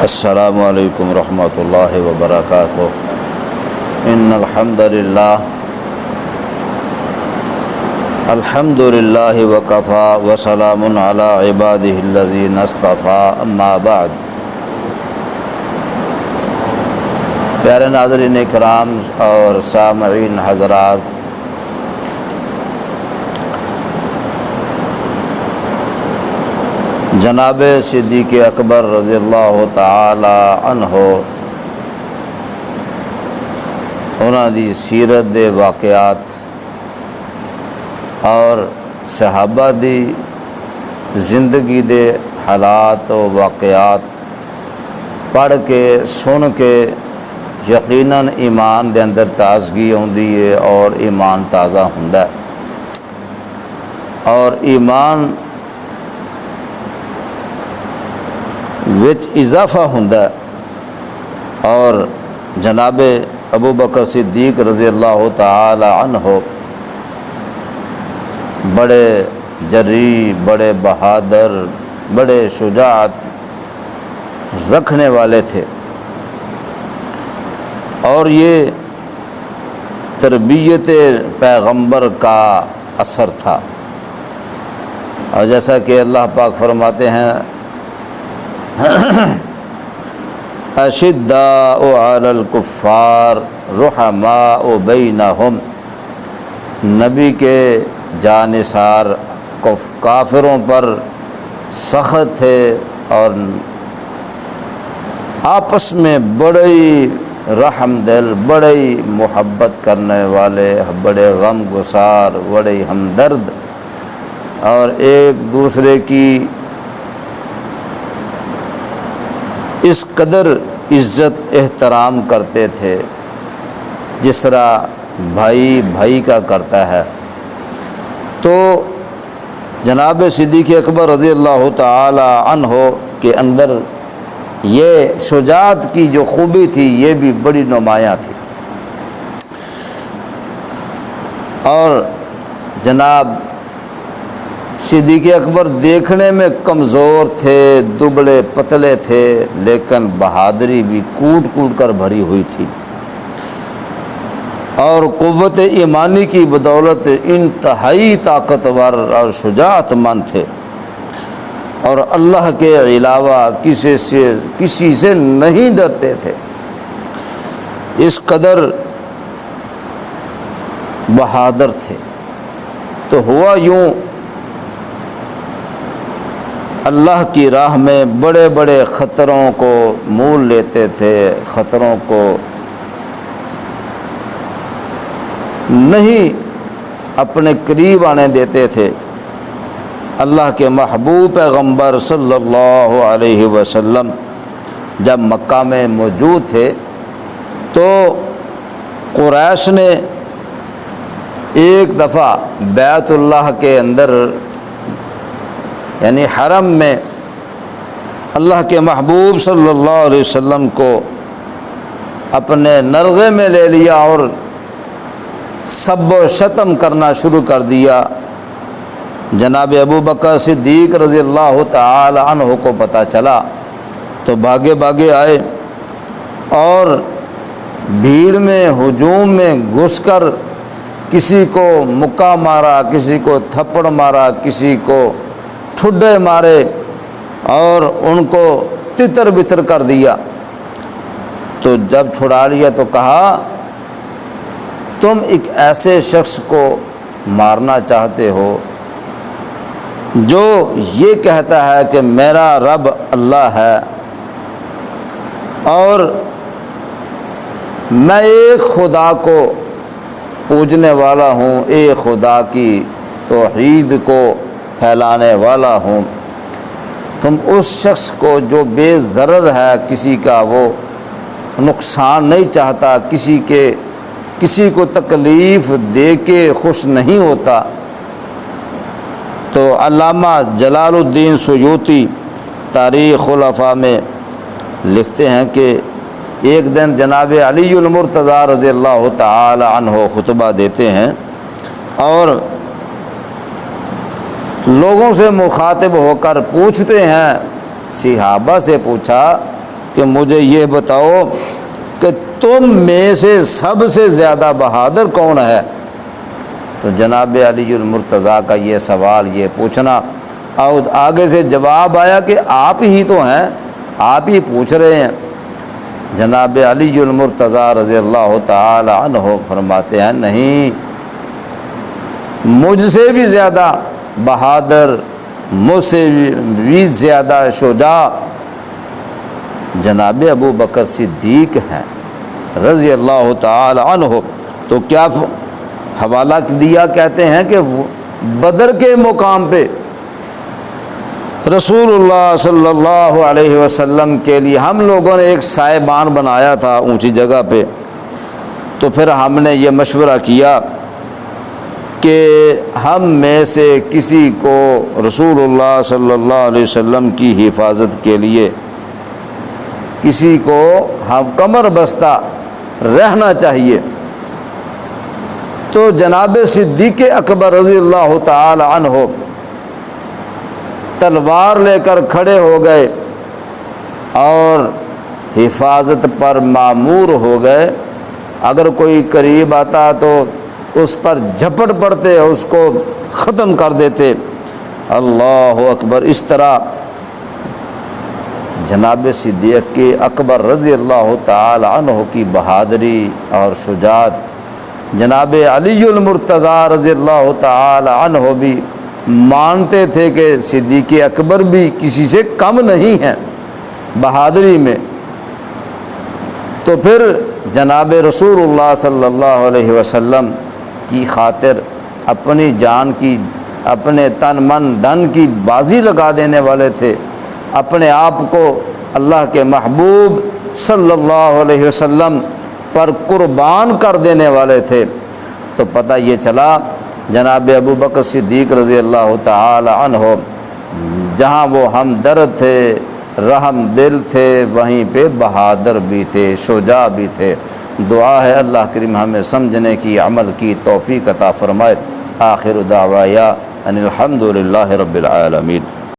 السلام علیکم ورحمۃ اللہ وبرکاتہ۔ ان الحمد للہ وکفیٰ وسلام علی عبادہ الذین اصطفیٰ، اما بعد۔ پیارے ناظرین کرام اور سامعین حضرات، جناب صدیق اکبر رضی اللہ تعالی عنہ انہاں دی سیرت دے واقعات اور صحابہ دی زندگی دے حالات و واقعات پڑھ کے سن کے یقیناً ایمان دے اندر تازگی ہوندی ہے اور ایمان تازہ ہوندا ہے اور ایمان وچ اضافہ ہوندا ہے۔ اور جناب ابو بکر صدیق رضی اللہ تعالی عنہ بڑے جری، بڑے بہادر، بڑے شجاعت رکھنے والے تھے، اور یہ تربیت پیغمبر کا اثر تھا۔ اور جیسا کہ اللہ پاک فرماتے ہیں اشداء علی الکفار رحماء بینہم، نبی کے جانثار کافروں پر سخت تھے اور آپس میں بڑی رحم دل، بڑی محبت کرنے والے، بڑے غم گسار، بڑے ہمدرد، اور ایک دوسرے کی اس قدر عزت احترام کرتے تھے جس طرح بھائی بھائی کا کرتا ہے۔ تو جناب صدیق اکبر رضی اللہ تعالی عنہ کے اندر یہ شجاعت کی جو خوبی تھی یہ بھی بڑی نمایاں تھی۔ اور جناب صدیق اکبر دیکھنے میں کمزور تھے، دبلے پتلے تھے، لیکن بہادری بھی کوٹ کوٹ کر بھری ہوئی تھی، اور قوت ایمانی کی بدولت انتہائی طاقتور اور شجاعت مند تھے، اور اللہ کے علاوہ کسی سے نہیں ڈرتے تھے۔ اس قدر بہادر تھے۔ تو ہوا یوں، اللہ کی راہ میں بڑے بڑے خطروں کو مول لیتے تھے، خطروں کو نہیں اپنے قریب آنے دیتے تھے۔ اللہ کے محبوب پیغمبر صلی اللہ علیہ وسلم جب مکہ میں موجود تھے تو قریش نے ایک دفعہ بیت اللہ کے اندر یعنی حرم میں اللہ کے محبوب صلی اللہ علیہ وسلم کو اپنے نرغے میں لے لیا اور سب و شتم کرنا شروع کر دیا۔ جناب ابو بکر صدیق رضی اللہ تعالی عنہ کو پتہ چلا تو بھاگے بھاگے آئے اور بھیڑ میں ہجوم میں گھس کر کسی کو مکہ مارا، کسی کو تھپڑ مارا، کسی کو ٹھڈے مارے اور ان کو تتر بتر کر دیا۔ تو جب چھڑا لیا تو کہا تم ایک ایسے شخص کو مارنا چاہتے ہو جو یہ کہتا ہے کہ میرا رب اللہ ہے اور میں ایک خدا کو پوجنے والا ہوں، ایک خدا کی توحید کو پھیلانے والا ہوں۔ تم اس شخص کو جو بے ضرر ہے، کسی کا وہ نقصان نہیں چاہتا، کسی کو تکلیف دے کے خوش نہیں ہوتا۔ تو علامہ جلال الدین سیوطی تاریخ خلفاء میں لکھتے ہیں کہ ایک دن جناب علی المرتضیٰ رضی اللہ تعالی عنہ خطبہ دیتے ہیں اور لوگوں سے مخاطب ہو کر پوچھتے ہیں، صحابہ سے پوچھا کہ مجھے یہ بتاؤ کہ تم میں سے سب سے زیادہ بہادر کون ہے؟ تو جناب علی المرتضیٰ کا یہ سوال، یہ پوچھنا، اور آگے سے جواب آیا کہ آپ ہی تو ہیں، آپ ہی پوچھ رہے ہیں۔ جناب علی المرتضیٰ رضی اللہ تعالی عنہ فرماتے ہیں نہیں، مجھ سے بھی زیادہ بہادر، مجھ سے بھی زیادہ شجاع جناب ابو بکر صدیق ہیں رضی اللہ تعالی عنہ۔ تو کیا حوالہ دیا، کہتے ہیں کہ بدر کے مقام پہ رسول اللہ صلی اللہ علیہ وسلم کے لیے ہم لوگوں نے ایک سائبان بنایا تھا اونچی جگہ پہ، تو پھر ہم نے یہ مشورہ کیا کہ ہم میں سے کسی کو رسول اللہ صلی اللہ علیہ وسلم کی حفاظت کے لیے کسی کو ہم کمر بستہ رہنا چاہیے۔ تو جناب صدیق اکبر رضی اللہ تعالی عنہ تلوار لے کر کھڑے ہو گئے اور حفاظت پر مامور ہو گئے۔ اگر کوئی قریب آتا تو اس پر جھپٹ پڑتے، اس کو ختم کر دیتے۔ اللہ اکبر۔ اس طرح جناب صدیق اکبر رضی اللہ تعالی عنہ کی بہادری اور شجاعت، جناب علی المرتضیٰ رضی اللہ تعالی عنہ بھی مانتے تھے کہ صدیق اکبر بھی کسی سے کم نہیں ہیں بہادری میں۔ تو پھر جناب رسول اللہ صلی اللہ علیہ وسلم کی خاطر اپنی جان کی، اپنے تن من دھن کی بازی لگا دینے والے تھے، اپنے آپ کو اللہ کے محبوب صلی اللہ علیہ وسلم پر قربان کر دینے والے تھے۔ تو پتہ یہ چلا جناب ابو بکر صدیق رضی اللہ تعالی عنہ جہاں وہ ہمدرد تھے، رحم دل تھے، وہیں پہ بہادر بھی تھے، شجاع بھی تھے۔ دعا ہے اللہ کریم ہمیں سمجھنے کی، عمل کی توفیق عطا فرمائے۔ آخر دعوایا ان الحمد للہ رب العالمین۔